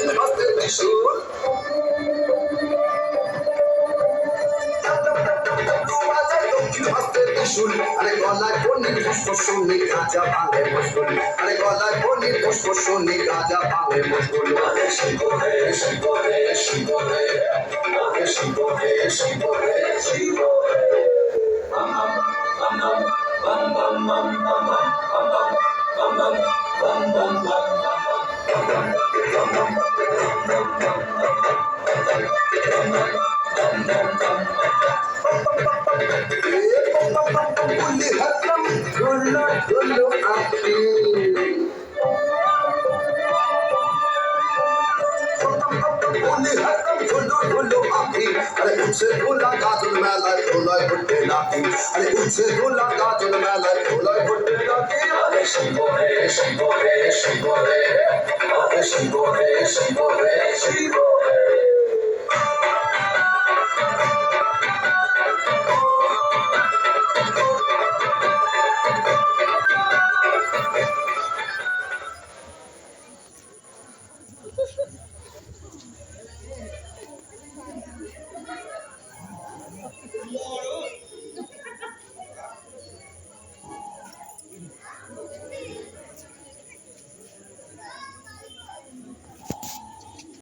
দক্ষিণ হস্তে ত্রিশূল দক্ষিণ হস্তে ত্রিশূল আরে গলায় বনি পুষ্প শুনি গাঁজা ভাঙে মশগুল আরে গলায় বনি পুষ্প শুনি গাঁজা ভাঙে মশগুল শিবরে শিবরে শিবরে শিবরে শিবরে শিবরে bam bam bam bam bam bam bam bam bam bam Uli hakam gulu gulu api Uli hakam gulu gulu api Are unse gula gajul melay gulay bhutte naki Are unse gula gajul melay gulay bhutte naki Are shibore shibore shibore